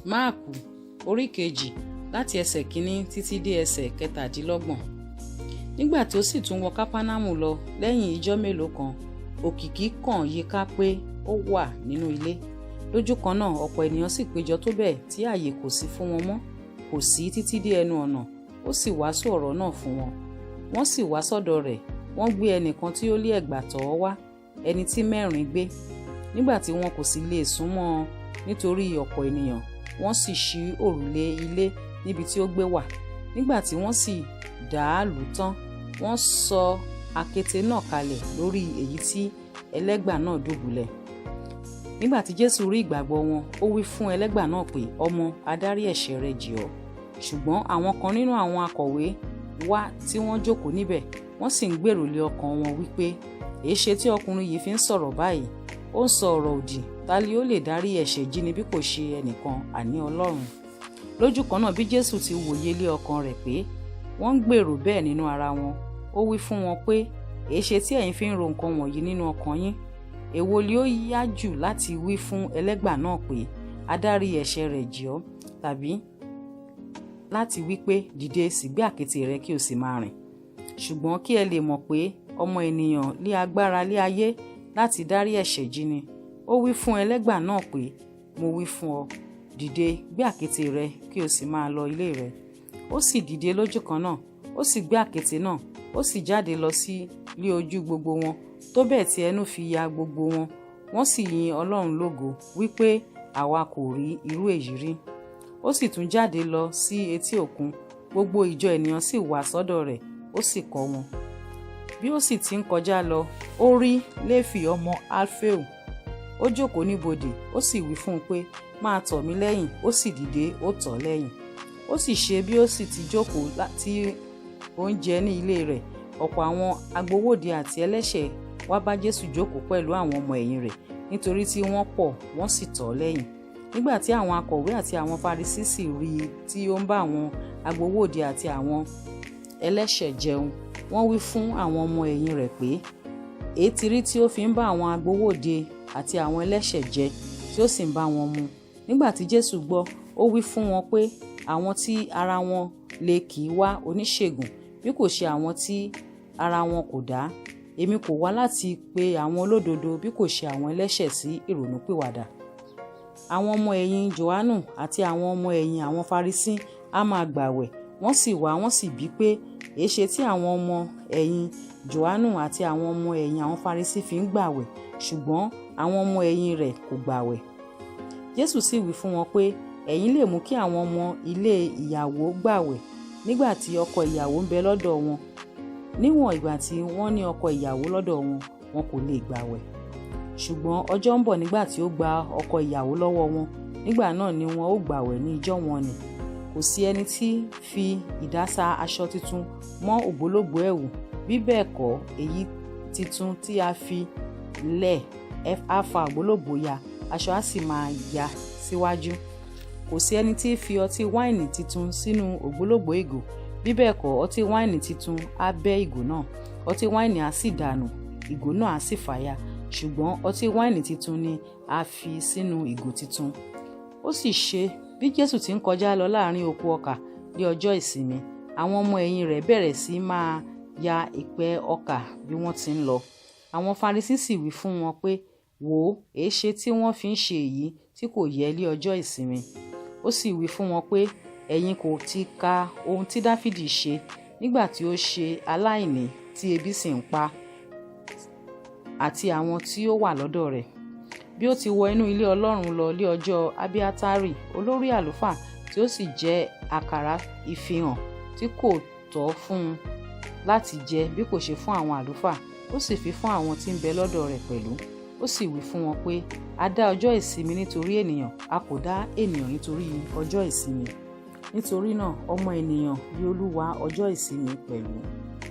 Máàkù orí kejì láti ẹsẹ̀ kínní títí dé ẹsẹ̀ kẹtàdínlọ́gbọ̀n. Nígbà tí ó sì tún wọ Kápánámù lọ lẹ́yìn ijọ́ mélòó kan, òkìkí kàn yíká pé ó wà nínú ilé. Lójú kan náà ọ̀pọ̀ ènìyàn sì péjọ tó bẹ́ẹ̀ tí ààyè kò sí fún wọn mọ́, kò sí títí dé ẹnu ọ̀nà. Ó sì wàásù ọ̀rọ̀ náà fún wọn. Wọ́n sì wá sọ́dọ̀ rẹ̀, wọ́n gbé ẹnìkan tí ó lé ẹ̀gbà tọ̀ ọ́ wá, ẹni tí mẹ́rin gbé. Nígbà tí wọn kò sì lè súnmọ́ ọn nítorí ọ̀pọ̀ ènìyàn, wọ́n sì ṣí òrùlé ilé níbi tí ó gbé wà. Nígbà tí wọ́n sì dà á lù tán, wọ́n sọ àkéte náà kalẹ̀ lórí èyí tí ẹlẹ́gbà náà dùbúlẹ̀. Nígbà tí Jésù rí ìgbàgbọ́ wọn, ó wí fún ẹlẹ́gbà náà pé, ọmọ, adarí ẹ̀ṣẹ̀ rẹ jì ọ́. Ṣùgbọ́n àwọn kan nínú àwọn akọ̀wé wá tí wọ́n jókòó níbẹ̀, wọ́n sì ń gbèrò lé ọkàn wọn wípé, èéṣe tí ọkùnrin yìí fi ń sọ̀rọ̀ báyìí? Ó ń sọ ọ̀rọ̀ òdì. Ta ni ó lè dárí ẹ̀ṣẹ̀ jì ni bí kò ṣe ẹnìkan, àní Ọlọ́run? Lójú kan náà bí Jésù ti wòye lé ọkàn rẹ̀ pé wọ́n ń gbèrò bẹ́ẹ̀ nínú ara wọn, ó wí fún wọn pé, èéṣe tí ẹ̀yin fi ń ro nǹkan wọ̀nyí nínú ọkàn yín? Èwo ni ó yá jù láti wí fún ẹlẹ́gbà náà pé, adarí ẹ̀ṣẹ̀ rẹ̀ jì ọ́, tàbí láti wí pé, dìde sì gbé àkéte rẹ kí o sì máa rìn? Ṣùgbọ́n kí ẹ lè mọ̀ pé ọmọ ènìyàn ní agbára lé ayé láti dárí ẹ̀ṣẹ̀ jì ni, ó wí fún ẹlẹ́gbà náà pé, mo wí fún ọ, dìde gbé àkéte rẹ kí o sì máa lọ ilé rẹ. Ó sì dìde lójú kan náà, ó sì gbé àkéte náà, ó sì jáde lọ sí ilé ojú gbogbo wọn, tó bẹ́ẹ̀ tí ẹnu fi ya gbogbo wọn. Wọ́n sì yin Ọlọ́run lógo wípé àwa kò rí irú èyí rí. Ó sì tún jáde lọ sí etí òkun, gbogbo ìjọ ènìyàn sì wá sọ́dọ̀ rẹ̀, ó sì kọ́ wọn. Bí ó sì ti ń kọjá lọ, ó rí Léfì ọmọ Alfeu, ó jókòó níbodè, ó sì wí fún un pé, máa tọ̀ mí lẹ́yìn. Ó sì dìde, ó tọ̀ ọ́ lẹ́yìn. Ó sì ṣe bí ó sì ti jókòó láti oúnjẹ ní ilé rẹ̀, ọ̀pọ̀ àwọn agbowóde àti ẹlẹ́ṣẹ̀ wá bá Jésù jókòó pẹ̀lú àwọn ọmọ ẹ̀yìn rẹ̀, nítorí tí wọ́n pọ̀, wọ́n sì tọ̀ ọ́ lẹ́yìn. Nígbà tí àwọn akọ̀wé àti àwọn Farisí sì rí i tí ó ń bá àwọn agbowóde àti àwọn ẹlẹ́ṣẹ̀ jẹun, wọ́n wí fún àwọn ọmọ ẹ̀yìn rẹ̀ pé, èéti rí tí ó fi ń bá àwọn agbowóde àti àwọn ẹlẹ́ṣẹ̀ jẹ, tí ó sì ń bá wọn mu? Nígbà tí Jésù gbọ́, ó wí fún wọn pé, àwọn tí ara wọn le kì í wá oníṣègùn, bí kò ṣe àwọn tí ara wọn kò dá. Èmi kò wá láti pe àwọn olódodo bí kò ṣe àwọn ẹlẹ́ṣẹ̀ sí ìrònúpìwàdà. Àwọn ọmọ ẹ̀yìn Jòhánù àti àwọn ọmọ ẹ̀yìn àwọn Farisí á máa gbààwẹ̀. Wọ́n sì wá, wọ́n sì bí pé, èéṣe tí àwọn ọmọ ẹ̀yìn Jòhánù àti àwọn ọmọ ẹ̀yìn àwọn Farisí fi ń gbààwẹ̀, ṣùgbọ́n àwọn ọmọ ẹ̀yìn rẹ̀ kò gbààwẹ̀? Jésù sì wí fún wọn pé, ẹ̀yin lè mú kí àwọn ọmọ ilé ìyàwó gbààwẹ̀ nígbà tí ọkọ ìyàwó ń bẹ lọ́dọ̀ wọn. Níwọ̀n ìgbà tí wọ́n ní ọkọ ìyàwó lọ́dọ̀ wọn, wọn kò lè gbààwẹ̀. Ṣùgbọ́n ọjọ́ ń bọ̀ nígbà tí ó gba ọkọ ìyàwó lọ́wọ́ wọn, nígbà náà ni wọn ó gbààwẹ̀ ní ijọ́ wọn nì. Kò sí ẹni tí fi ìdásá aṣọ tuntun mọ́ ògbólógbòó ẹ̀wù, bí bẹ́ẹ̀ kọ́ èyí titun tí a fi lẹ̀ á fa ògbólógbòó ya, aṣọ á sì máa ya síwájú. Kò sí ẹni tí fi ọtí wáìnì titun sínú ògbólógbòó ìgò, bí bẹ́ẹ̀ kọ́ ọtí wáìnì titun á bẹ́ ìgò náà, ọtí wáìnì á sì dànù, ìgò náà á sì fàya. Ṣùgbọ́n ọtí wáìnì titun ni a fi sínú ìgò titun. Ó sì ṣe bí Jésù ti ń kọjá lọ láàrin oko ọkà ní ọjọ́ ìsinmi, àwọn ọmọ ẹ̀yìn rẹ̀ bẹ̀rẹ̀ sí máa ya ìpẹ́ ọkà bí wọ́n ti ń lọ. Àwọn Farisí sì wí fún wọn pé, wò ó, èéṣe tí wọ́n fi ń ṣe èyí tí kò yẹ ní ọjọ́ ìsinmi? Ó sì wí fún wọn pé, ẹ̀yin kò ti ka ohun tí Dáfídì ṣe nígbà tí ó ṣe aláìní tí ebi sì ń pa, àti àwọn tí ó wà lọ́dọ̀ rẹ̀, bí ó ti wọ inú ilé Ọlọ́run lọ ní ọjọ́ Abiatari olórí àlùfáà, tí ó sì jẹ àkàrà ìfihàn tí kò tọ́ fún un láti jẹ bí kò ṣe fún àwọn àlùfáà, ó sì fi fún àwọn tí ń bẹ lọ́dọ̀ rẹ̀ pẹ̀lú. Ó sì wí fún wọn pé, a dá ọjọ́ ìsinmi nítorí ènìyàn, a kò dá ènìyàn nítorí ọjọ́ ìsinmi. Nítorí náà ọmọ ènìyàn ni olúwa ọjọ́ ìsinmi pẹ̀lú.